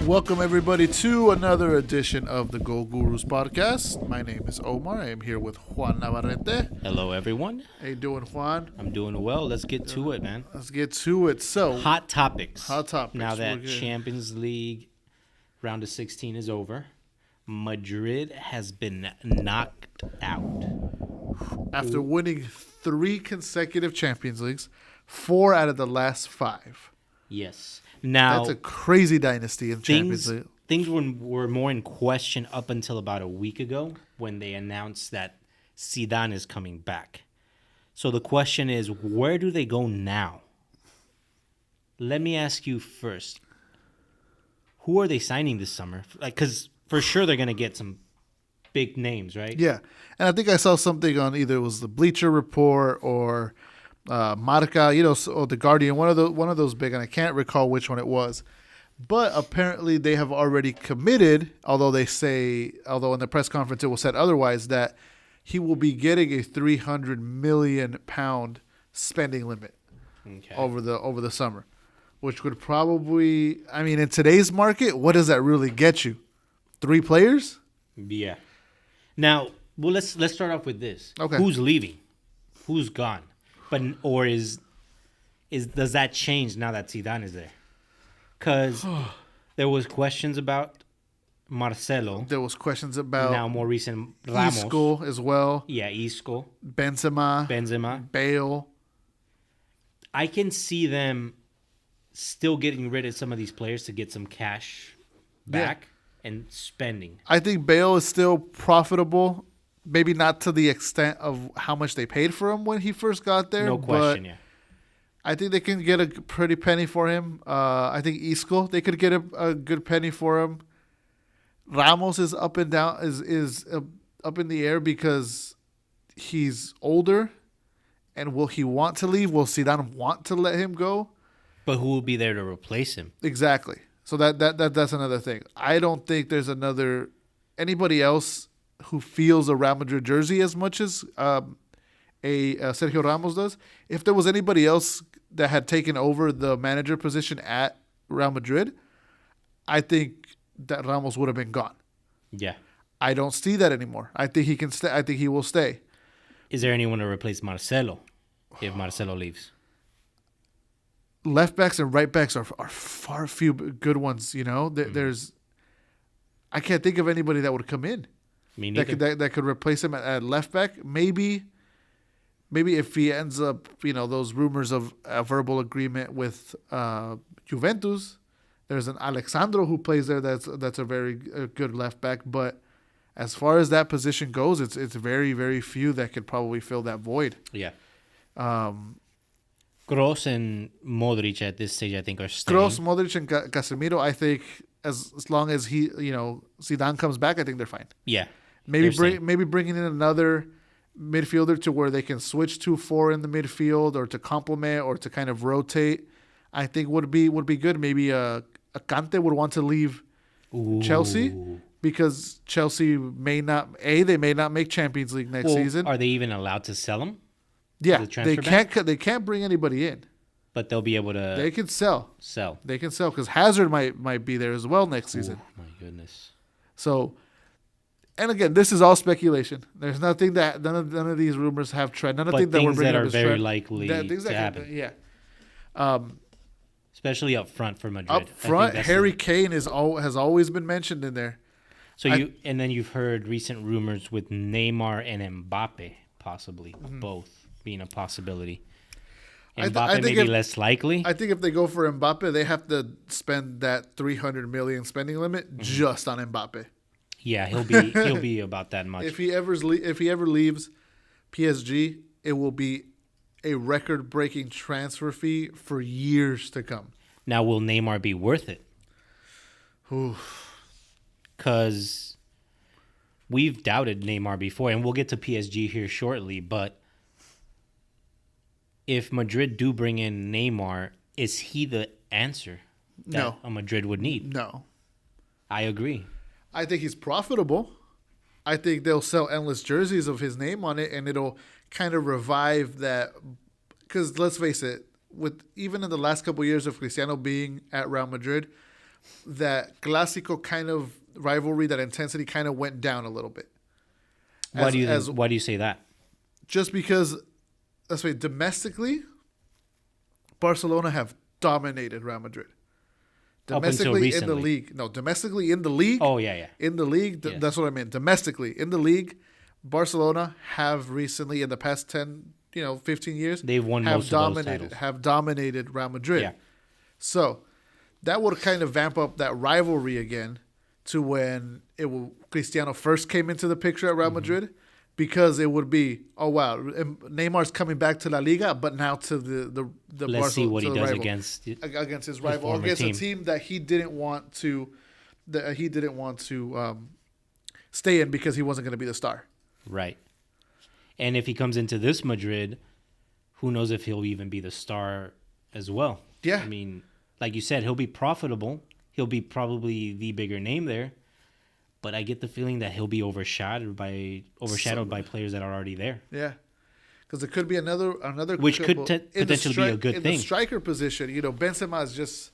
Welcome, everybody, to another edition of the Goal Gurus podcast. My name is Omar. I am here with Juan Navarrete. Hello, everyone. How you doing, Juan? I'm doing well. Let's get to it, man. Let's get to it. So, Hot topics. Hot topics. Now We're that good. Champions League round of 16 is over, Madrid has been knocked out. after winning 3 consecutive Champions Leagues, 4 out of the last 5. Yes. Now, That's a crazy dynasty in Champions League. things were more in question up until about a week ago when they announced that Zidane is coming back. So the question is, where do they go now? Let me ask you first. Who are they signing this summer? Because for sure they're going to get some big names, right? Yeah. And I think I saw something on either it was the Bleacher Report or Marca, or the Guardian, one of those big, and I can't recall which one it was. But apparently they have already committed, although in the press conference it was said otherwise, that he will be getting a £300 million spending limit over the summer, which would probably, in today's market, what does that really get you? 3 players? Yeah. Now, well, let's start off with this. Okay. Who's leaving? Who's gone? Does that change now that Zidane is there? Because there was questions about Marcelo. There was questions about Now more recent Ramos. Isco as well, Yeah, Isco, Benzema, Bale. I can see them still getting rid of some of these players to get some cash back and spending. I think Bale is still profitable. Maybe not to the extent of how much they paid for him when he first got there. No question, but yeah. I think they can get a pretty penny for him. I think Isco, they could get a good penny for him. Ramos is up and down, is up in the air because he's older. And will he want to leave? Will Zidane want to let him go? But who will be there to replace him? Exactly. So that's another thing. I don't think there's anybody else who feels a Real Madrid jersey as much as Sergio Ramos does. If there was anybody else that had taken over the manager position at Real Madrid, I think that Ramos would have been gone. Yeah. I don't see that anymore. I think he can stay. I think he will stay. Is there anyone to replace Marcelo if Marcelo leaves? Left backs and right backs are far few good ones. There's. I can't think of anybody that would come in. Me neither. That could replace him at left back. Maybe if he ends up, those rumors of a verbal agreement with Juventus, there's an Alexandro who plays there. That's a very good left back. But as far as that position goes, it's very, very few that could probably fill that void. Yeah. Kroos and Modric at this stage, I think, are staying. Kroos, Modric, and Casemiro. I think as long as Zidane comes back, I think they're fine. Yeah. Maybe bringing in another midfielder to where they can switch to 4 in the midfield or to complement or to kind of rotate. I think would be good. Maybe Kante would want to leave Chelsea because Chelsea may not make Champions League next season. Are they even allowed to sell him? Yeah, they can't bring anybody in. But they'll be able to. They can sell. They can sell because Hazard might be there as well next season. Oh, my goodness. So. And again, this is all speculation. There's nothing that none of these rumors have trend. None of things that we're bringing that up are is very trend. likely to happen. Yeah. Especially up front for Madrid. Up front, Harry Kane has always been mentioned in there. So you've heard recent rumors with Neymar and Mbappe possibly both being a possibility. Mbappe may be less likely. I think if they go for Mbappe, they have to spend that $300 million spending limit just on Mbappe. Yeah, he'll be about that much. If he ever leaves PSG, it will be a record-breaking transfer fee for years to come. Now, will Neymar be worth it? Because we've doubted Neymar before, and we'll get to PSG here shortly. But if Madrid do bring in Neymar, is he the answer that a Madrid would need? No, I agree. I think he's profitable. I think they'll sell endless jerseys of his name on it, and it'll kind of revive that. Because let's face it, with even in the last couple of years of Cristiano being at Real Madrid, that Clásico kind of rivalry, that intensity kind of went down a little bit. Why do you say that? Just because, let's say, domestically, Barcelona have dominated Real Madrid. Up until Domestically in the recently. league. No, domestically in the league. Oh yeah. In the league, Yes. that's what I meant. Domestically in the league, Barcelona have recently, in the past 10, 15 years, They've won have most of those titles. have dominated Real Madrid. Yeah. So that would kind of vamp up that rivalry again to when Cristiano first came into the picture at Real Mm-hmm. Madrid, because it would be, oh wow, Neymar's coming back to La Liga, but now to the Let's see Barcelona, what to he the does rival, against it. against his rival, former against team. a team that he didn't want to stay in because he wasn't going to be the star. Right. And if he comes into this Madrid, who knows if he'll even be the star as well. Yeah. I mean, like you said, he'll be profitable. He'll be probably the bigger name there. But I get the feeling that he'll be overshadowed by players that are already there. Yeah, because it could be another Which could in the potentially be a good in thing. the striker position. Benzema is just.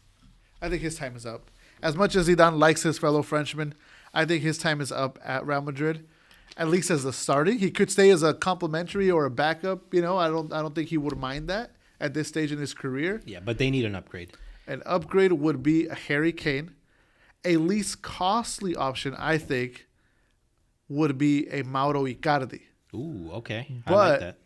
I think his time is up. As much as Zidane likes his fellow Frenchman, I think his time is up at Real Madrid. At least as a starting, he could stay as a complimentary or a backup. I don't think he would mind that at this stage in his career. Yeah, but they need an upgrade. An upgrade would be a Harry Kane. A least costly option, I think, would be a Mauro Icardi. Ooh, okay. I But- like that.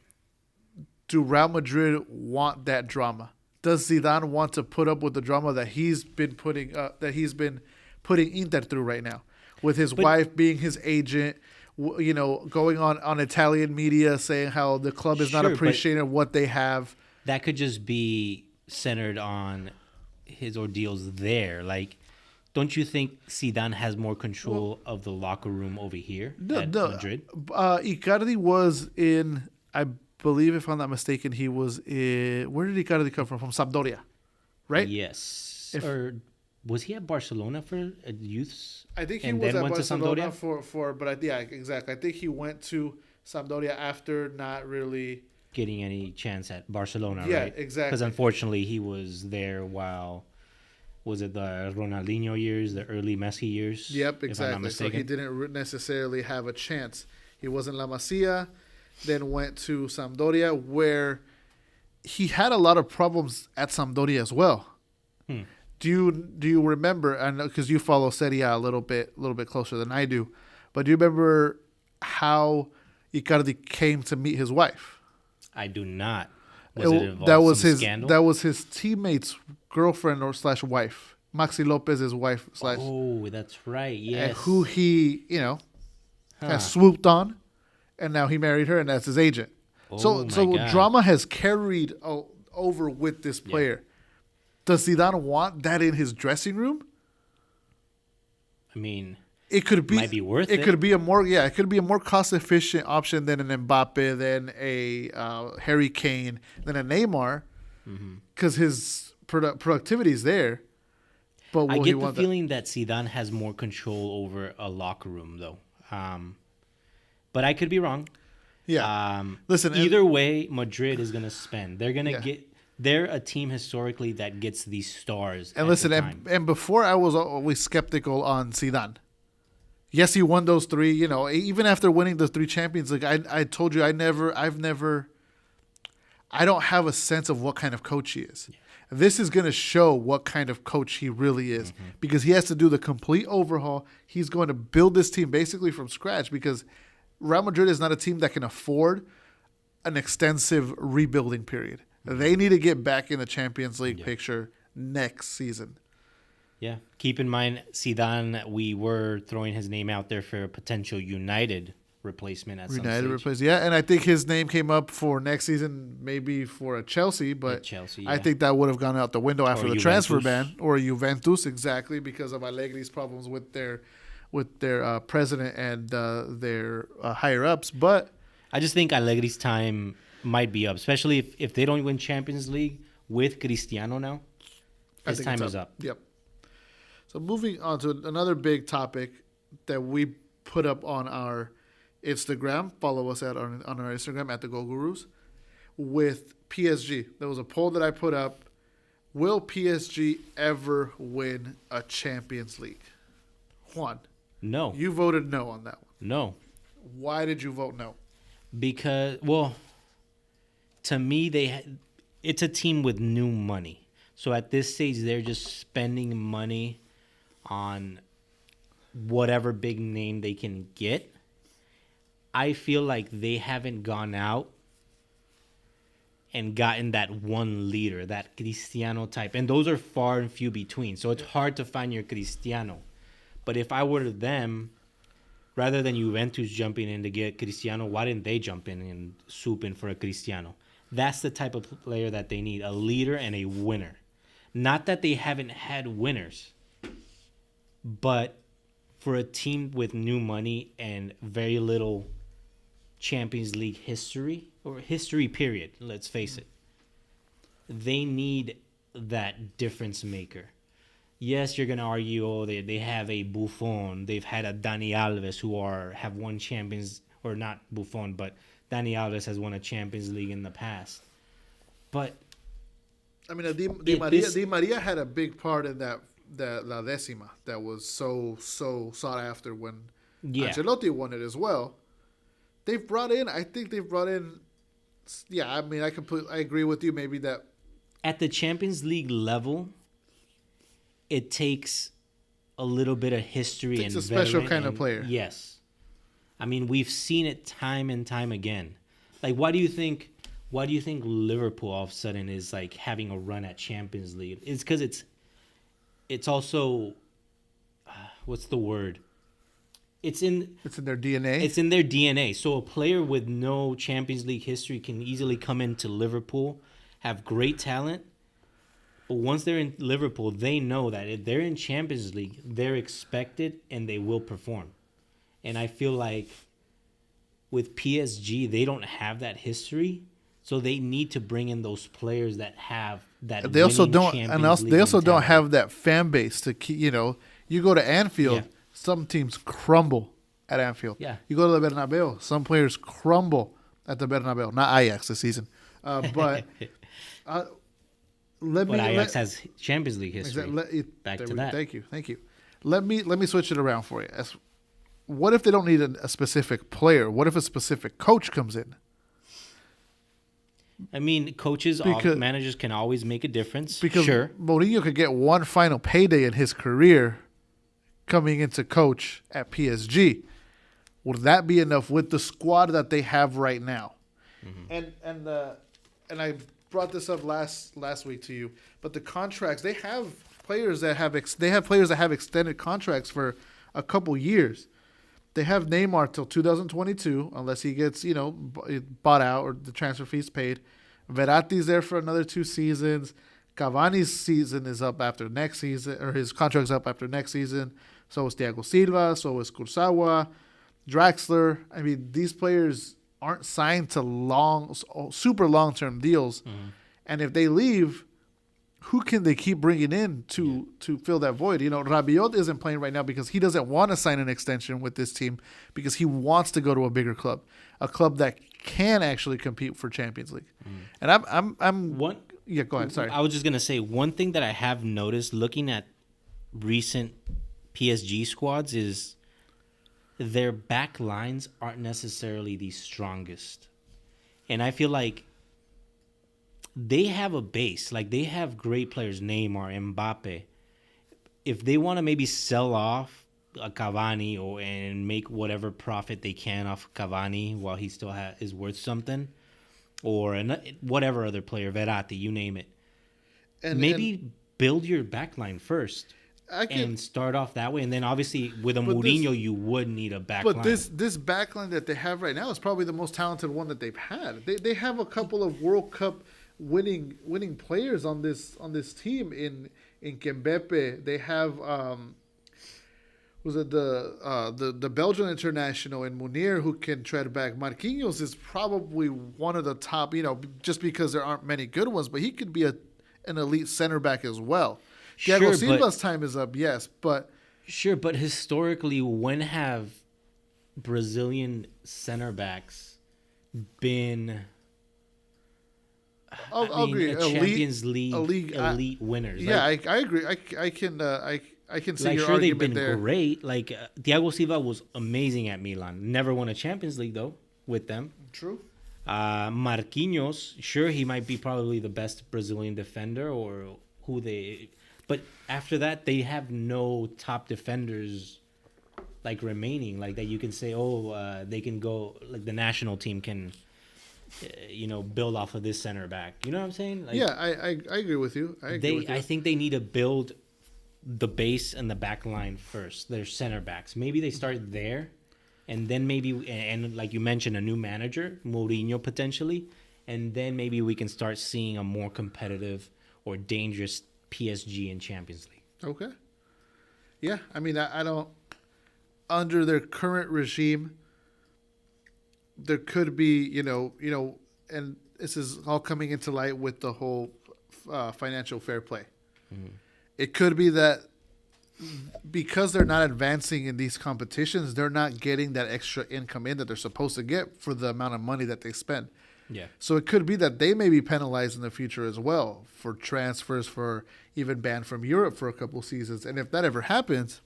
Do Real Madrid want that drama? Does Zidane want to put up with the drama that he's been putting Inter through right now, with his wife being his agent? Going on Italian media saying how the club is not Sure, but- appreciating what they have. That could just be centered on his ordeals there. Like, don't you think Zidane has more control of the locker room over here at Madrid? Icardi was in, I believe, if I'm not mistaken, he was in. Where did Icardi come from? From Sampdoria, right? Yes. Or was he at Barcelona for youths? I think he and was then at went to Barcelona Sampdoria? but yeah, exactly. I think he went to Sampdoria after not really. Getting any chance at Barcelona, Yeah, right? exactly. Because unfortunately, he was there while, was it the Ronaldinho years, the early Messi years? Yep, if I'm not exactly. So mistaken? he didn't necessarily have a chance. He was in La Masia, then went to Sampdoria, where he had a lot of problems at Sampdoria as well. Do you remember? I know because you follow Serie A a little bit closer than I do, but do you remember how Icardi came to meet his wife? I do not. Was it involved some scandal? That was his teammate's girlfriend or / wife, Maxi Lopez's wife / Oh, that's right. Yes. and who he Huh. has swooped on, and now he married her, and that's his agent. Oh, so my God. drama has carried over with this player. Does Zidane want that in his dressing room? I mean, It could be Might be worth It it. could be a more cost efficient option than an Mbappe, than a Harry Kane, than a Neymar, Mm-hmm. because his productivity is there. But I will he get the want that? feeling that Zidane has more control over a locker room, though. But I could be wrong. Yeah. Listen, either way, Madrid is going to spend. They're going to Yeah. get. They're a team historically that gets these stars. And at listen, the time. and before I was always skeptical on Zidane. Yes, he won those three. Even after winning the 3 Champions League, I told you I don't have a sense of what kind of coach he is. This is going to show what kind of coach he really is, because he has to do the complete overhaul. He's going to build this team basically from scratch, because Real Madrid is not a team that can afford an extensive rebuilding period. They need to get back in the Champions League picture next season. Yeah. Keep in mind, Zidane, we were throwing his name out there for a potential United replacement at some United stage. replace, yeah, and I think his name came up for next season, maybe for a Chelsea, but Chelsea, I yeah. think that would have gone out the window after Or the transfer Juventus. ban, or Juventus, exactly, because of Allegri's problems with their president and their higher ups. But I just think Allegri's time might be up, especially if they don't win Champions League with Cristiano now. I His think time it's is up. Yep. So moving on to another big topic that we put up on our Instagram. Follow us on our Instagram at the Go Gurus. With PSG, there was a poll that I put up Will PSG ever win a Champions League? Juan, No, you voted no on that one. no, Why did you vote no? because to me it's a team with new money. So at this stage, they're just spending money on whatever big name they can get. I feel like they haven't gone out and gotten that one leader, that Cristiano type. And those are far and few between. So it's hard to find your Cristiano. But if I were them, rather than Juventus jumping in to get Cristiano, why didn't they jump in and swoop in for a Cristiano? That's the type of player that they need, a leader and a winner. Not that they haven't had winners, but for a team with new money and very little Champions League history, or history period, let's face it, they need that difference maker. Yes, you're going to argue, oh, they have a Buffon, they've had a Dani Alves have won Champions, or not Buffon, but Dani Alves has won a Champions League in the past. But I mean, Di Maria had a big part in that La Decima that was so sought after when Ancelotti won it as well. I think they've brought in. Yeah, I mean, I agree with you. Maybe that at the Champions League level, it takes a little bit of history and a special kind of player. Yes, I mean, we've seen it time and time again. Like, why do you think Liverpool all of a sudden is like having a run at Champions League? It's because it's also what's the word? It's in their DNA. It's in their DNA. So a player with no Champions League history can easily come into Liverpool, have great talent, but once they're in Liverpool, they know that if they're in Champions League, they're expected and they will perform. And I feel like with PSG, they don't have that history, so they need to bring in those players that have that. They also don't, don't have that fan base to keep. You know, you go to Anfield. Yeah. Some teams crumble at Anfield. Yeah. You go to the Bernabeu. Some players crumble at the Bernabeu. Not Ajax this season, but Ajax has Champions League history. Thank you. Let me switch it around for you. What if they don't need a specific player? What if a specific coach comes in? I mean, managers can always make a difference. Because sure. Mourinho could get one final payday in his career coming into coach at PSG. Would that be enough with the squad that they have right now? Mm-hmm. And I brought this up last week to you, but the contracts, they have players that have extended contracts for a couple years. They have Neymar till 2022 unless he gets, bought out or the transfer fees paid. Verratti's there for another 2 seasons. Cavani's season is up after next season, or his contract's up after next season. So is Thiago Silva. So is Kurzawa, Draxler. I mean, these players aren't signed to super long-term deals. Mm-hmm. And if they leave, who can they keep bringing in to fill that void? Rabiot isn't playing right now because he doesn't want to sign an extension with this team because he wants to go to a bigger club, a club that can actually compete for Champions League. Mm. And yeah, go ahead. Sorry. I was just going to say one thing that I have noticed looking at recent PSG squads is their back lines aren't necessarily the strongest. And I feel like they have a base. Like, they have great players, Neymar, Mbappe. If they want to maybe sell off a Cavani and make whatever profit they can off Cavani while he still is worth something, or whatever other player, Verratti, you name it, maybe build your backline first and start off that way. And then obviously with a Mourinho, you would need a backline. But this backline that they have right now is probably the most talented one that they've had. They have a couple of World Cup winning players on this team in Kimpembe. They have the Belgian international in Munir who can tread back. Marquinhos is probably one of the top, just because there aren't many good ones, but he could be an elite center back as well. Thiago Silva's time is up, yes, but sure. But historically, when have Brazilian center backs been I'll agree. A Champions League elite winners. Yeah, Like, I agree. I can see like your sure they've argument been there. great. Like Thiago Silva was amazing at Milan. Never won a Champions League though with them. True. Marquinhos, sure he might be probably the best Brazilian defender or who they, but after that they have no top defenders like remaining like that you can say they can go like the national team can build off of this center back. You know what I'm saying? Like, Yeah, I agree with you. I agree with you. I think they need to build the base and the back line first. Their center backs. Maybe they start there, and then maybe and like you mentioned, a new manager, Mourinho potentially, and then maybe we can start seeing a more competitive or dangerous PSG in Champions League. Okay. Yeah, I mean, I don't. Under their current regime, there could be, and this is all coming into light with the whole financial fair play. Mm-hmm. It could be that because they're not advancing in these competitions, they're not getting that extra income in that they're supposed to get for the amount of money that they spend. Yeah. So it could be that they may be penalized in the future as well for transfers, for even banned from Europe for a couple seasons. And if that ever happens,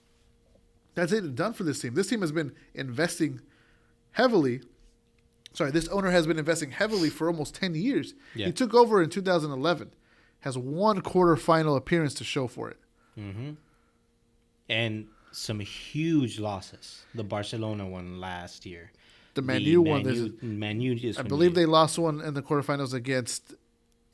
that's it done for this team. This team has been investing heavily. Sorry, this owner has been investing heavily for almost 10 years. Yeah. He took over in 2011, has one quarterfinal appearance to show for it. Mm-hmm. And some huge losses. The Barcelona one last year. The Man U one. Man U is. I believe they lost one in the quarterfinals against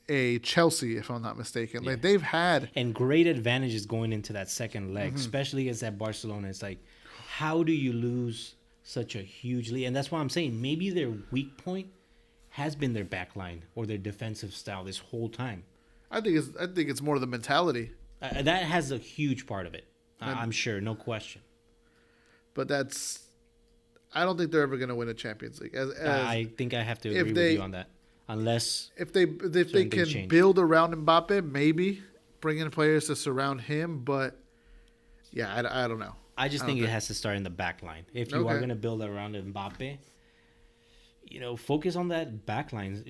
a Chelsea, if I'm not mistaken. Yeah. Like they've had and great advantages going into that second leg, Mm-hmm. especially against that Barcelona. It's like, how do you lose such a huge lead? And that's why I'm saying maybe their weak point has been their back line or their defensive style this whole time. I think it's more the mentality. That has a huge part of it. And- I'm sure, no question. But I don't think they're ever going to win a Champions League. I think I have to if agree with they- you on that. Unless If they things can change. build around Mbappe, maybe bring in players to surround him. But yeah, I don't know. I just I think don't it has to start in the back line. If you are Okay. going to build around Mbappe, focus on that back line.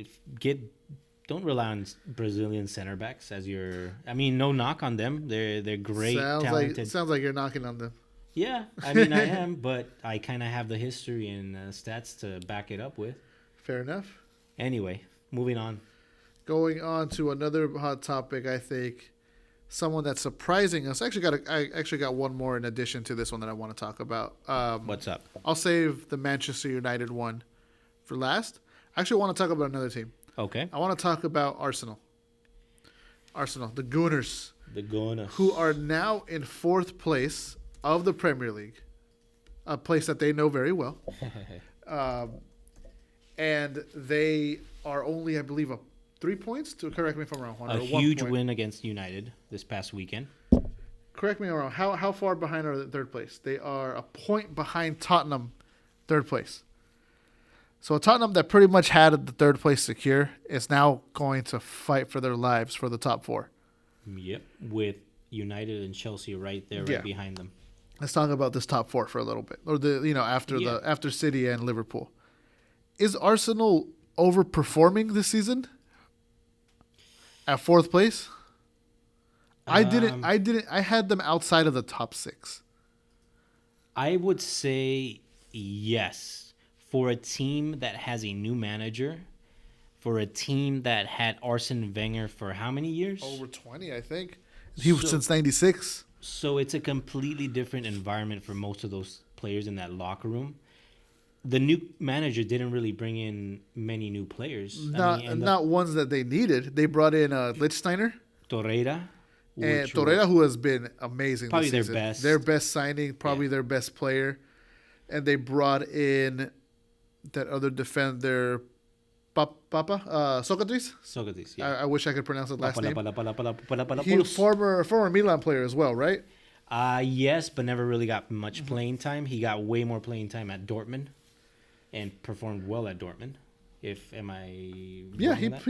Don't rely on Brazilian center backs as your. I mean, no knock on them. They're great, talented. Sounds like you're knocking on them. Yeah, I mean, I am, but I kind of have the history and stats to back it up with. Fair enough. Anyway, moving on. Going on to another hot topic, I think someone that's surprising us. I actually got one more in addition to this one that I want to talk about. What's up? I'll save the Manchester United one for last. I actually want to talk about another team. Okay. I want to talk about Arsenal. The Gooners, The Gunners. who are now in fourth place of the Premier League, a place that they know very well. And they are only, I believe, 3 points. To correct me if I'm wrong. Juan, A or 1 huge point. win against United this past weekend. Correct me if I'm wrong. How far behind are they third place? They are a point behind Tottenham, third place. So Tottenham that pretty much had the third place secure is now going to fight for their lives for the top four. Yep. With United and Chelsea right there, Yeah. right behind them. Let's talk about this top four for a little bit, or after City and Liverpool. Is Arsenal overperforming this season? At fourth place? I didn't. I had them outside of the top six. I would say yes. For a team that has a new manager, for a team that had Arsene Wenger for how many years? Over 20, I think. He was So- since '96. So it's a completely different environment for most of those players in that locker room. The new manager didn't really bring in many new players. Not ones that they needed. They brought in Lichtsteiner Torreira. and which Torreira, who has been amazing. Probably this their season. best. Their best signing, probably Yeah. their best player. And they brought in that other defender, Socrates. Socrates, yeah. I wish I could pronounce his last name. He Papalapalapalapalapalapalapoulos. former Milan player as well, right? Yes, but never really got much Mm-hmm. playing time. He got way more playing time at Dortmund and performed well at Dortmund. Am I Yeah, wrong he on that?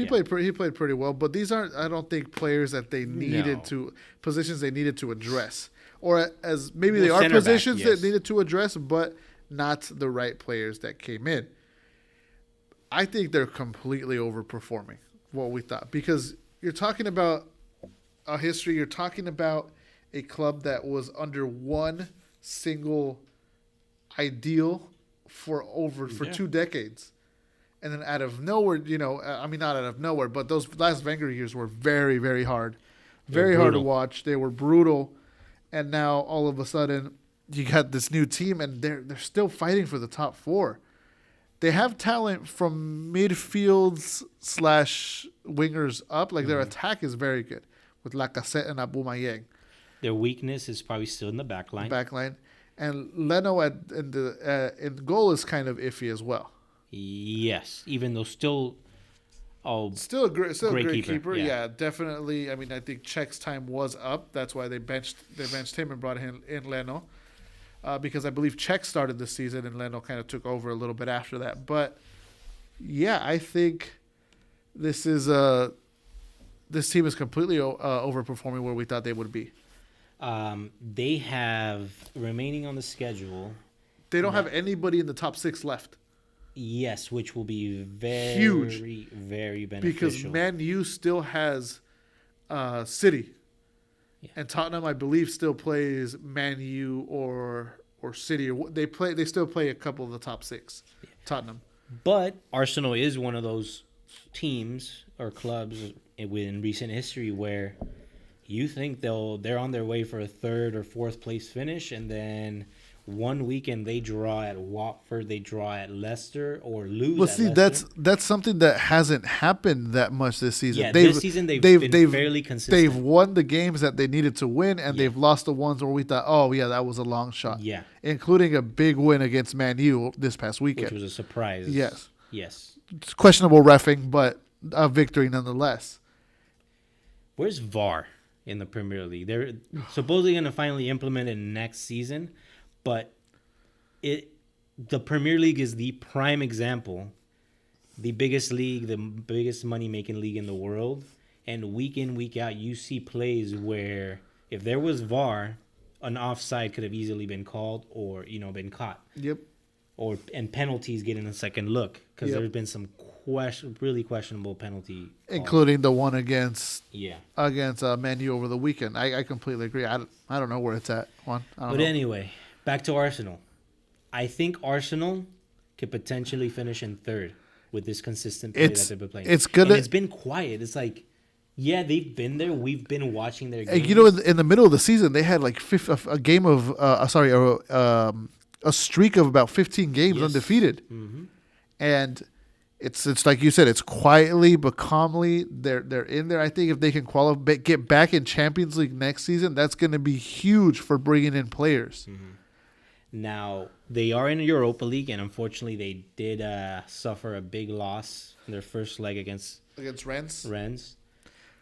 played pretty well. But these aren't, I don't think, players that they needed No. to positions they needed to address, or as maybe they Well, are center back, positions yes. that needed to address, but not the right players that came in. I think they're completely overperforming. what we thought, because you're talking about a history. You're talking about a club that was under one single ideal for Yeah. 2 decades, and then out of nowhere, I mean, not out of nowhere, but those last Wenger years were very, very hard, They were very hard to brutal. watch. They were brutal, and now all of a sudden, you got this new team, and they're still fighting for the top four. They have talent from midfields slash wingers up. Like their attack is very good with Lacazette and Aubameyang. Their weakness is probably still in the back line. Back line, and Leno in goal is kind of iffy as well. Yes, even though still, Still a Great great keeper, keeper. yeah. Yeah, definitely. I mean, I think Czech's time was up. That's why they benched him and brought in Leno, because I believe Czech started this season and Leno kind of took over a little bit after that. But yeah, I think this is this team is completely overperforming where we thought they would be. they have remaining on the schedule. They don't have anybody in the top 6 left Yes, which will be very, Huge. very because beneficial. Man U still has City, Yeah. and Tottenham, I believe, still plays Man U or City. They still play a couple of the top 6. Tottenham. But Arsenal is one of those teams or clubs in recent history where you think they're on their way for a 3rd or 4th place finish, and then one weekend they draw at Watford, they draw at Leicester, or lose. Well, at see, Leicester. that's something that hasn't happened that much this season. Yeah, this season they've been fairly consistent. They've won the games that they needed to win, and they've lost the ones where we thought, oh yeah, that was a long shot. Yeah, Including a big win against Man U this past weekend. which was a surprise. Yes. Yes. It's questionable reffing, but a victory nonetheless. Where's VAR in the Premier League? They're supposedly going to finally implement it next season, but the Premier League is the prime example, the biggest league, the biggest money-making league in the world, and week in, week out, you see plays where if there was VAR, an offside could have easily been called or, been caught. Yep. And penalties getting a second look because Yep. there's been some really questionable penalty calls. Including the one against Yeah. Man U over the weekend. I completely agree. I don't know where it's at. Juan. I don't But know. anyway, back to Arsenal. I think Arsenal could potentially finish in 3rd with this consistent play that they've been playing. It's good. And it's been quiet. It's like, yeah, they've been there. We've been watching their games. In the middle of the season, they had like a game of a streak of about 15 games Yes. undefeated, Mm-hmm. and it's like you said, it's quietly but calmly they're in there. I think if they can qualify, get back in Champions League next season, that's going to be huge for bringing in players. Now, they are in Europa League, and unfortunately, they did suffer a big loss in their first leg against Against Rennes, Rennes.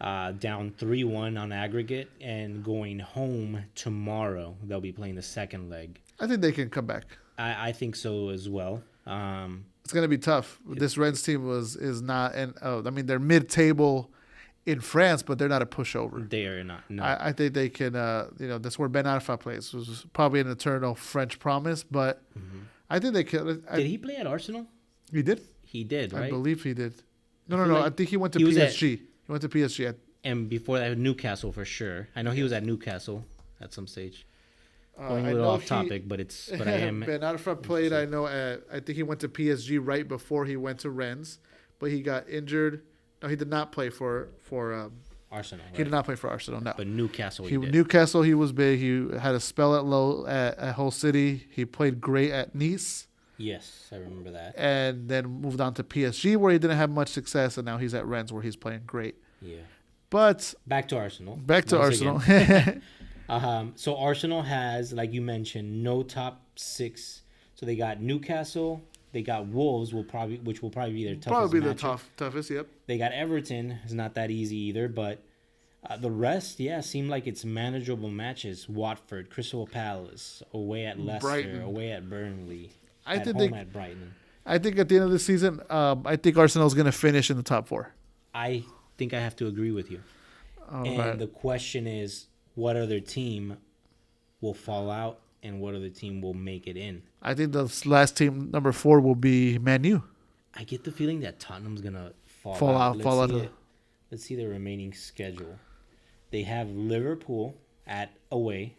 Down 3-1 on aggregate, and going home tomorrow. They'll be playing the second leg. I think they can come back. I think so as well. It's going to be tough. This Rennes team is not, and they're mid-table in France, but they're not a pushover. They are not. No. I think they can. That's where Ben Arfa plays. It was probably an eternal French promise, but I think they can. Did he play at Arsenal? He did. He did, right? I believe he did. No. feel like I think he went to he was PSG. at- He went to PSG. And before that, Newcastle for sure. I know he was at Newcastle at some stage. Going a I little know off topic, but I am. Ben Arfa played. I know. I think he went to PSG right before he went to Rennes, but he got injured. No, he did not play for. Arsenal. He did Right? not play for Arsenal. No. But Newcastle, he did. Newcastle, he was big. He had a spell at Hull City. He played great at Nice, Yes, I remember that. and then moved on to PSG where he didn't have much success, and now he's at Rennes where he's playing great. Yeah. But Back to Arsenal. back to Once Arsenal. again. So Arsenal has, like you mentioned, no top 6. So they got Newcastle. They got Wolves, which will probably be their toughest. Probably the matchup. toughest. Yep. They got Everton. It's not that easy either, but the rest, seem like it's manageable matches. Watford, Crystal Palace, away at Leicester, Brighton. away at Burnley, I at think home they- at Brighton. I think at the end of the season, I think Arsenal's going to finish in the top 4. I think I have to agree with you. And the question is, what other team will fall out and what other team will make it in? I think the last team, number 4, will be Man U. I get the feeling that Tottenham's going to fall Fall out. out. Let's Fall out. see Of, it. Let's see the remaining schedule. They have Liverpool at away.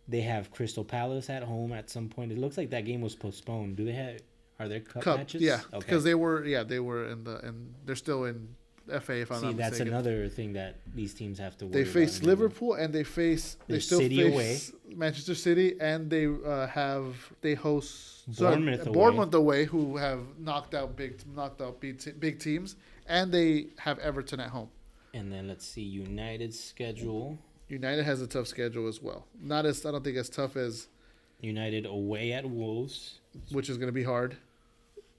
They have Crystal Palace at home at some point. It looks like that game was postponed. Do they have? Are there cup matches? Yeah, Okay. because they were and they're still in FA if I'm See, not that's mistaken. another thing that these teams have to worry They about. face now. Liverpool and they still City face Manchester City, and they host Bournemouth away. Bournemouth away, who have knocked out big teams, and they have Everton at home. And then let's see United's schedule. United has a tough schedule as well. I don't think as tough as, United away at Wolves. which is going to be hard.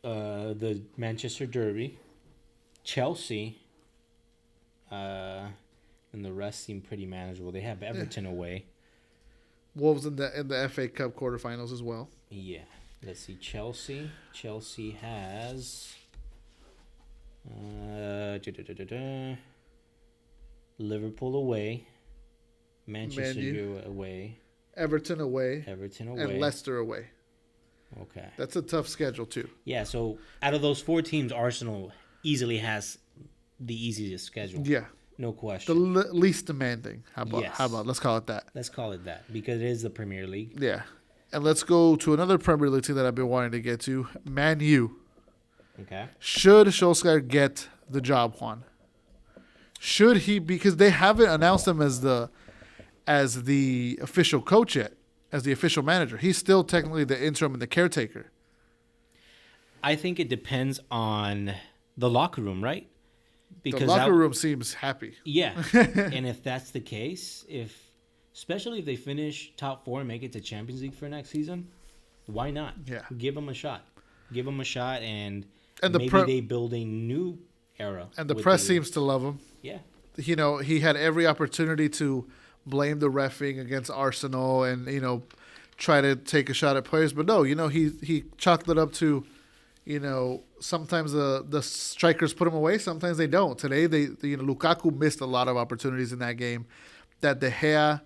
The Manchester Derby. Chelsea. And the rest seem pretty manageable. They have Everton away. Wolves in the FA Cup quarterfinals as well. Yeah. Let's see. Chelsea. Chelsea has Liverpool away. Manchester Man U. away. Everton away Everton away. and Leicester away. Okay. That's a tough schedule too. Yeah, so out of those 4 teams, Arsenal easily has the easiest schedule. Yeah, No the question. least demanding. Yes. How about let's call it that. Let's call it that because it is the Premier League. Yeah. And let's go to another Premier League team that I've been wanting to get to, Man U. Okay. Should Solskjaer get the job, Juan? Should he? Because they haven't announced him as the official coach yet, as the official manager. He's still technically the interim and the caretaker. I think it depends on the locker room, right? The locker room seems happy. Yeah. And if that's the case, especially if they finish top 4 and make it to Champions League for next season, why not? Yeah. Give them a shot. Give them a shot, and And the maybe they build a new era. And the with press seems to love him. Yeah. He had every opportunity to blame the reffing against Arsenal and, try to take a shot at players. But no, he chalked it up to, sometimes the strikers put him away, sometimes they don't. Today, Lukaku missed a lot of opportunities in that game. That De Gea,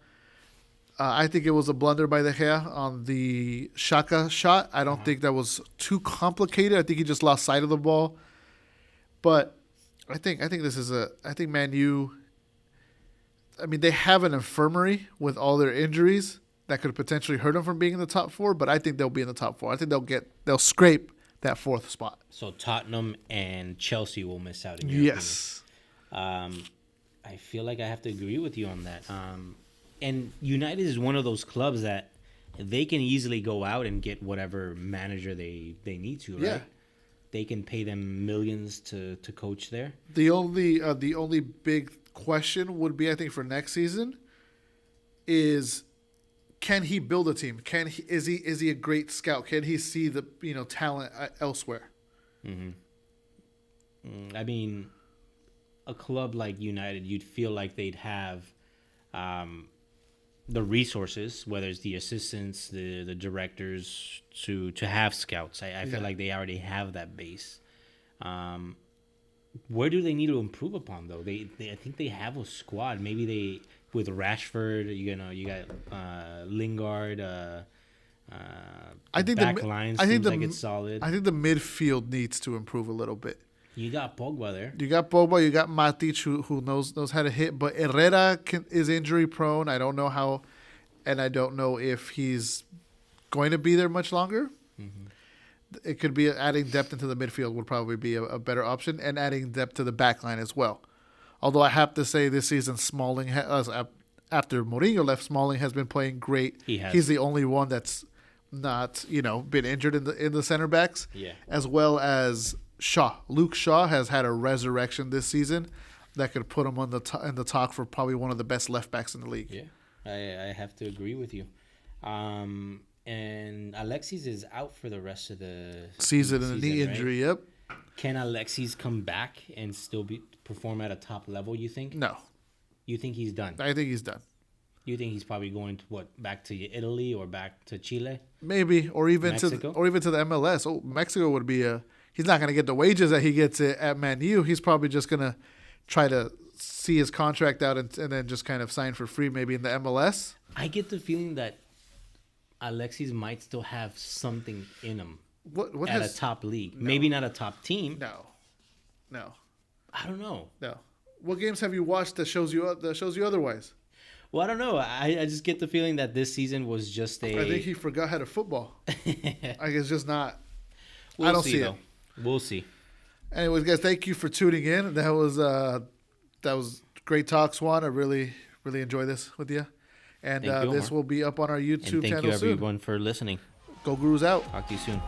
I think it was a blunder by De Gea on the Xhaka shot. I don't think that was too complicated. I think he just lost sight of the ball. But I think Man U, I mean, they have an infirmary with all their injuries that could potentially hurt them from being in the top 4, but I think they'll be in the top 4. I think they'll scrape that 4th spot. So Tottenham and Chelsea will miss out. In your Yes. opinion. I feel like I have to agree with you on that. And United is one of those clubs that they can easily go out and get whatever manager they need to, right? Yeah. They can pay them millions to coach there. The only big question would be, I think, for next season is, can he build a team? Is he a great scout? Can he see the talent elsewhere? I mean, a club like United, you'd feel like they'd have the resources, whether it's the assistants, the directors, to have scouts. I feel like they already have that base. Where do they need to improve upon, though? I think they have a squad. Maybe with Rashford, you got Lingard. I think back line seems like it's solid. I think the midfield needs to improve a little bit. You got Pogba there. You got Pogba, you got Matic, who knows how to hit, but Herrera is injury prone. I don't know how, and I don't know if he's going to be there much longer. It could be adding depth into the midfield would probably be a better option, and adding depth to the back line as well. Although I have to say this season, Smalling, after Mourinho left, Smalling has been playing great. He has. He's the only one that's not been injured in the center backs. Yeah. As well as Shaw. Luke Shaw has had a resurrection this season that could put him in the talk for probably one of the best left backs in the league. Yeah, I have to agree with you. And Alexis is out for the rest of the Season and a knee right? injury. Yep. Can Alexis come back and still perform at a top level, you think? No, You think he's done? I think he's done. You think he's probably going to back to Italy or back to Chile? Maybe, or even Mexico? to the MLS. Oh, Mexico would be he's not going to get the wages that he gets at Man U. He's probably just going to try to see his contract out and then just kind of sign for free maybe in the MLS. I get the feeling that Alexis might still have something in him What at has a top league. Maybe not a top team. No. I don't know. No. What games have you watched that shows you otherwise? Well, I don't know. I just get the feeling that this season was just a. I think he forgot how to football. Like it's just not. We'll I don't see, see though. it. We'll see. Anyways, guys, thank you for tuning in. That was great talk, Swan. I really enjoy this with you. And Thank you, this Omar. will be up on our YouTube And thank channel you, soon. everyone, for listening. Go Gurus out. Talk to you soon.